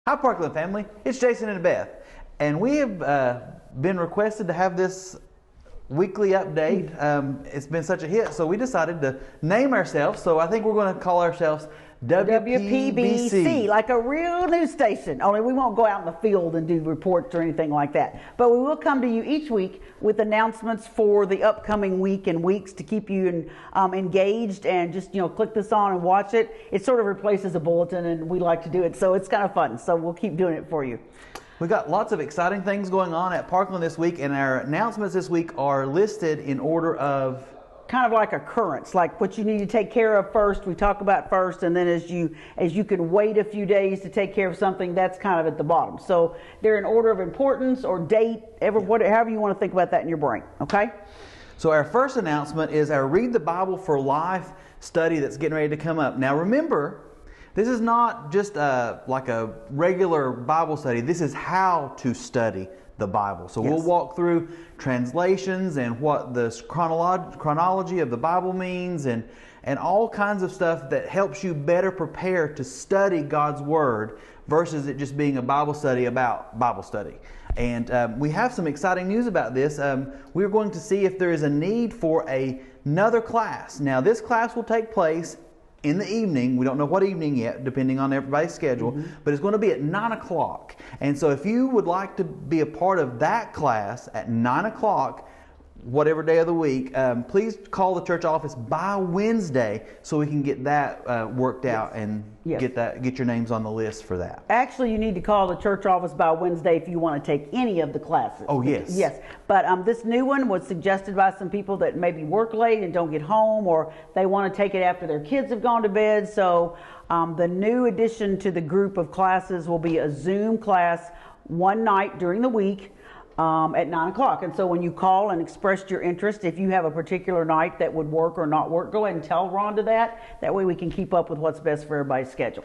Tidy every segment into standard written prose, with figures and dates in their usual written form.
Hi, Parkland family. It's Jason and Beth, and we have been requested to have this weekly update. It's been such a hit, so we decided to name ourselves. So I think we're going to call ourselves WPBC, like a real news station. Only we won't go out in the field and do reports or anything like that. But we will come to you each week with announcements for the upcoming week and weeks to keep you engaged, and just click this on and watch it. It sort of replaces a bulletin, and we like to do it, so it's kind of fun. So we'll keep doing it for you. We got lots of exciting things going on at Parkland this week, and our announcements this week are listed in order of kind of like occurrence, like what you need to take care of first. We talk about first, and then as you can wait a few days to take care of something, that's kind of at the bottom. So they're in order of importance or date, however you want to think about that in your brain. Okay. So our first announcement is our Read the Bible for Life study that's getting ready to come up. Now remember, this is not just like a regular Bible study. This is how to study the Bible. So we'll walk through translations and what the chronology of the Bible means, and all kinds of stuff that helps you better prepare to study God's Word versus it just being a Bible study about Bible study. And we have some exciting news about this. We're going to see if there is a need for another class. Now this class will take place in the evening. We don't know what evening yet, depending on everybody's schedule, but it's going to be at 9 o'clock. And so if you would like to be a part of that class at 9 o'clock, whatever day of the week, please call the church office by Wednesday so we can get that worked out and get your names on the list for that. Actually, you need to call the church office by Wednesday if you want to take any of the classes. Oh, yes. Yes. But this new one was suggested by some people that maybe work late and don't get home, or they want to take it after their kids have gone to bed. So the new addition to the group of classes will be a Zoom class one night during the week at 9 o'clock. And so when you call and express your interest, if you have a particular night that would work or not work, go ahead and tell Rhonda that. That way we can keep up with what's best for everybody's schedule.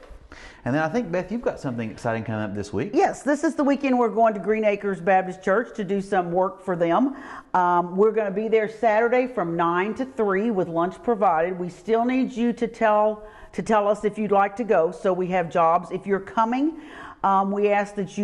And then I think, Beth, you've got something exciting coming up this week. Yes, this is the weekend we're going to Green Acres Baptist Church to do some work for them. We're going to be there Saturday from 9 to 3 with lunch provided. We still need you to tell us if you'd like to go. So we have jobs. If you're coming, we ask that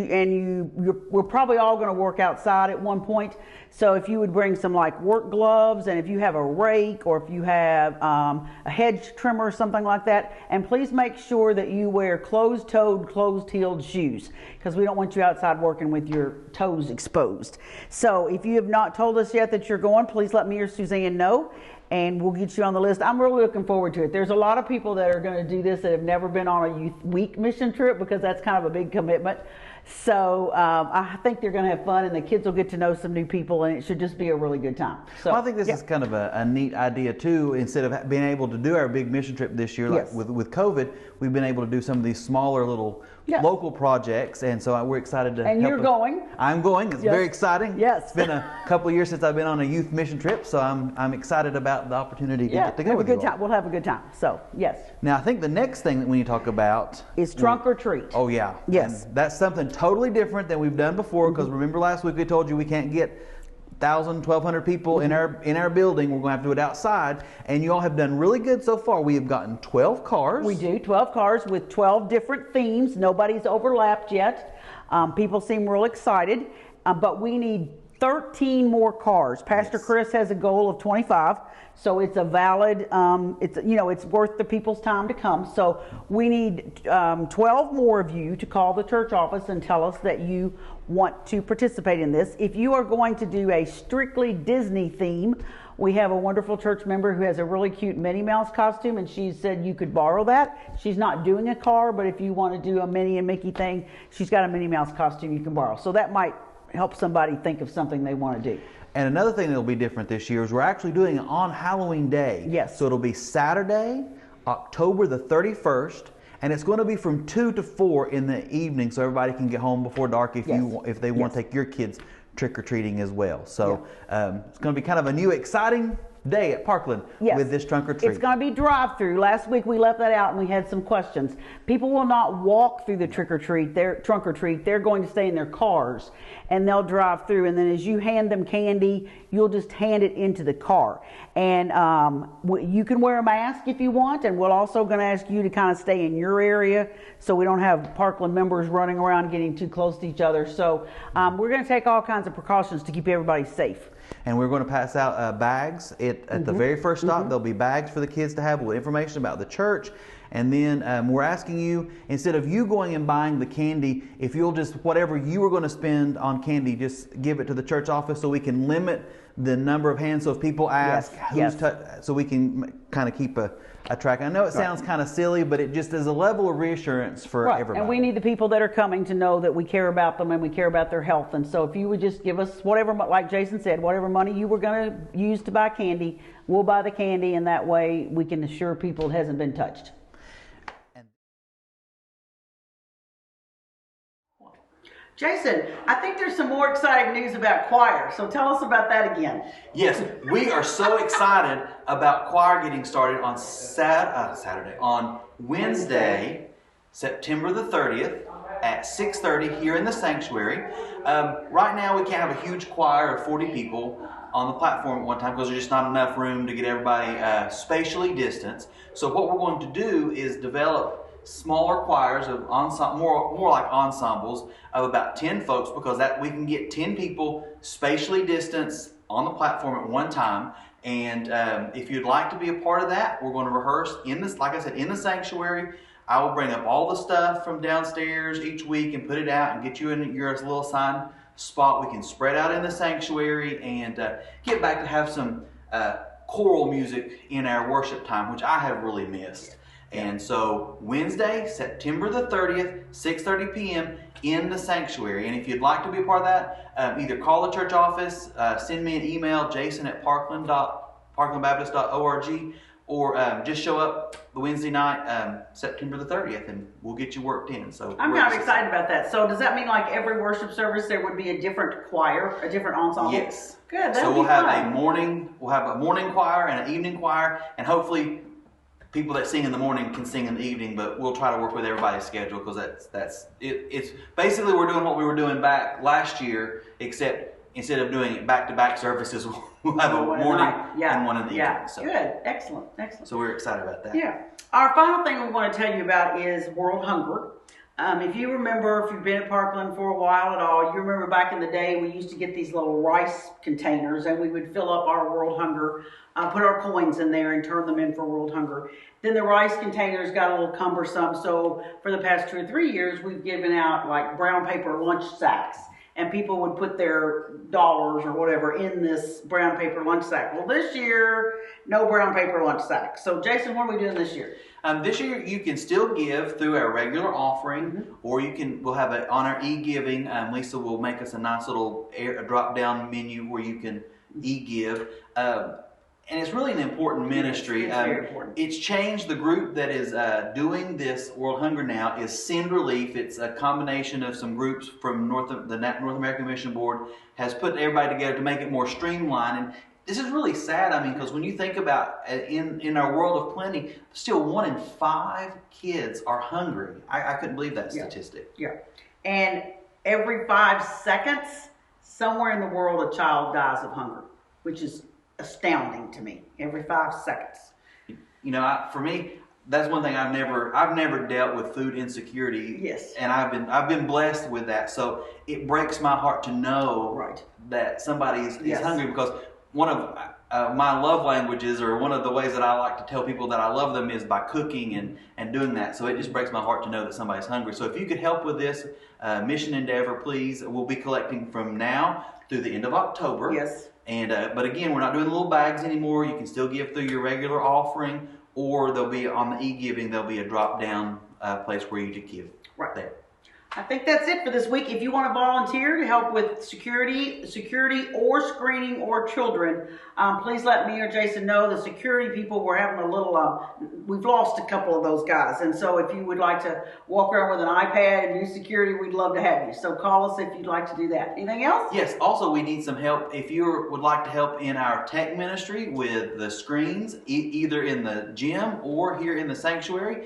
we're probably all going to work outside at one point. So if you would bring some like work gloves, and if you have a rake, or if you have a hedge trimmer or something like that, and please make sure that you wear closed-toed, closed-heeled shoes, because we don't want you outside working with your toes exposed. So if you have not told us yet that you're going, please let me or Suzanne know, and we'll get you on the list. I'm really looking forward to it. There's a lot of people that are going to do this that have never been on a youth week mission trip, because that's kind of a big commitment. So I think they're going to have fun, and the kids will get to know some new people, and it should just be a really good time. So I think this is kind of a neat idea too. Instead of being able to do our big mission trip this year, like with COVID, we've been able to do some of these smaller little local projects, and so we're excited to. And you're going? I'm going. It's very exciting. Yes. It's been a couple of years since I've been on a youth mission trip, so I'm excited about the opportunity to get to go have with a good you all. time. We'll have a good time. So yes. Now I think the next thing that we need to talk about is trunk or treat. Oh yeah. Yes. And that's something totally different than we've done before, because remember last week we told you we can't get 1,000, 1,200 people in our building. We're going to have to do it outside, and you all have done really good so far. We have gotten 12 cars. We do 12 cars with 12 different themes. Nobody's overlapped yet. People seem real excited, but we need 13 more cars. Pastor Chris has a goal of 25, so it's a valid. It's worth the people's time to come. So we need 12 more of you to call the church office and tell us that you want to participate in this. If you are going to do a strictly Disney theme, we have a wonderful church member who has a really cute Minnie Mouse costume, and she said you could borrow that. She's not doing a car, but if you want to do a Minnie and Mickey thing, she's got a Minnie Mouse costume you can borrow. So that might help somebody think of something they want to do. And another thing that will be different this year is we're actually doing it on Halloween Day. Yes. So it'll be Saturday, October the 31st, and it's going to be from 2 to 4 in the evening, so everybody can get home before dark if if they want to take your kids trick-or-treating as well. So it's going to be kind of a new, exciting day at Parkland with this trunk or treat. It's going to be drive-through. Last week we left that out and we had some questions. People will not walk through the trunk or treat. They're going to stay in their cars and they'll drive through. And then as you hand them candy, you'll just hand it into the car. And you can wear a mask if you want. And we're also going to ask you to kind of stay in your area so we don't have Parkland members running around getting too close to each other. So we're going to take all kinds of precautions to keep everybody safe. And we're going to pass out bags at the very first stop. There'll be bags for the kids to have with information about the church. And then we're asking you, instead of you going and buying the candy, if you'll just, whatever you were going to spend on candy, just give it to the church office so we can limit the number of hands. So if people ask, so we can kind of keep a track. I know it sounds kind of silly, but it just is a level of reassurance for everybody. And we need the people that are coming to know that we care about them and we care about their health. And so if you would just give us whatever, like Jason said, whatever money you were going to use to buy candy, we'll buy the candy, and that way we can assure people it hasn't been touched. Jason, I think there's some more exciting news about choir, so tell us about that again. Yes, we are so excited about choir getting started on on Wednesday, September the 30th at 6:30 here in the sanctuary. Right now we can't have a huge choir of 40 people on the platform at one time because there's just not enough room to get everybody spatially distanced. So what we're going to do is develop smaller choirs of more like ensembles of about 10 folks, because that we can get 10 people spatially distanced on the platform at one time. And if you'd like to be a part of that, we're going to rehearse in this, like I said, in the sanctuary. I will bring up all the stuff from downstairs each week and put it out and get you in your little assigned spot. We can spread out in the sanctuary and get back to have some choral music in our worship time, which I have really missed. And so Wednesday, September the 30th, 6:30 p.m. in the sanctuary. And if you'd like to be a part of that, either call the church office, send me an email, jason@parklandbaptist.org, or just show up the Wednesday night, September the 30th, and we'll get you worked in. So I'm kind of excited about that. So does that mean like every worship service there would be a different choir, a different ensemble? Yes. Good. So we'll have a morning choir and an evening choir, and hopefully people that sing in the morning can sing in the evening, but we'll try to work with everybody's schedule, because that's it. It's basically we're doing what we were doing back last year, except instead of doing it back-to-back services, we'll have a morning and one in the evening. So, good. Excellent. So we're excited about that. Yeah. Our final thing we want to tell you about is World Hunger. If you remember, if you've been at Parkland for a while at all, you remember back in the day we used to get these little rice containers and we would fill up our World Hunger, put our coins in there and turn them in for World Hunger. Then the rice containers got a little cumbersome, so for the past 2 or 3 years we've given out like brown paper lunch sacks, and people would put their dollars or whatever in this brown paper lunch sack. Well, this year, no brown paper lunch sack. So Jason, what are we doing this year? This year you can still give through our regular offering, or we'll have it on our e-giving. Lisa will make us a nice little drop-down menu where you can e-give. And it's really an important ministry. It's very important. It's changed. The group that is doing this World Hunger now is Send Relief. It's a combination of some groups from the North American Mission Board has put everybody together to make it more streamlined. And this is really sad, because when you think about in our world of plenty, still 1 in 5 kids are hungry. I couldn't believe that statistic. Yeah. And every 5 seconds, somewhere in the world, a child dies of hunger, which is astounding to me. Every 5 seconds. For me, that's one thing I've never dealt with food insecurity. Yes. And I've been blessed with that. So it breaks my heart to know that somebody is hungry, because one of my love languages, or one of the ways that I like to tell people that I love them, is by cooking and doing that. So it just breaks my heart to know that somebody's hungry. So if you could help with this mission endeavor, please. We'll be collecting from now through the end of October. Yes. And but again, we're not doing little bags anymore. You can still give through your regular offering, or there'll be on the e-giving, there'll be a drop-down place where you can give. Right there. I think that's it for this week. If you want to volunteer to help with security or screening or children, please let me or Jason know. The security people, we're having a little, we've lost a couple of those guys. And so if you would like to walk around with an iPad and do security, we'd love to have you. So call us if you'd like to do that. Anything else? Yes, also we need some help. If you would like to help in our tech ministry with the screens, either in the gym or here in the sanctuary,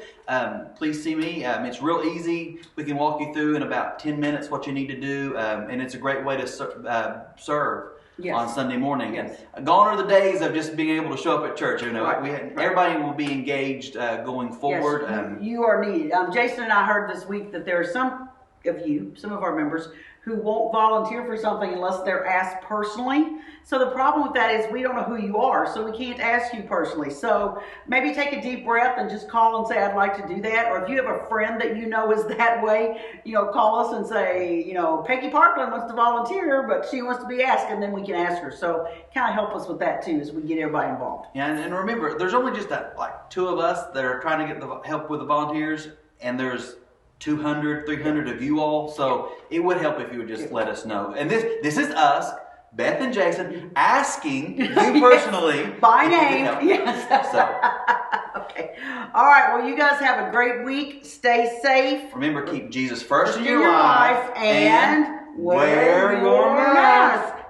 please see me. It's real easy. We can walk you through in about 10 minutes what you need to do, and it's a great way to serve on Sunday morning. Yes. And gone are the days of just being able to show up at church. You know, Right. Everybody will be engaged going forward. Yes, you are needed. Jason and I heard this week that there are some of our members, who won't volunteer for something unless they're asked personally. So the problem with that is we don't know who you are, so we can't ask you personally. So maybe take a deep breath and just call and say, I'd like to do that. Or if you have a friend that you know is that way, call us and say, Peggy Parkland wants to volunteer, but she wants to be asked, and then we can ask her. So kind of help us with that too as we get everybody involved. Yeah, and remember, there's only just like 2 of us that are trying to get the help with the volunteers, and there's 200, 300 of you all, so it would help if you would just let us know. And this is us, Beth and Jason, asking you personally by name. Yes. So, okay. All right. Well, you guys have a great week. Stay safe. Remember, keep Jesus first in your life and wear your mask.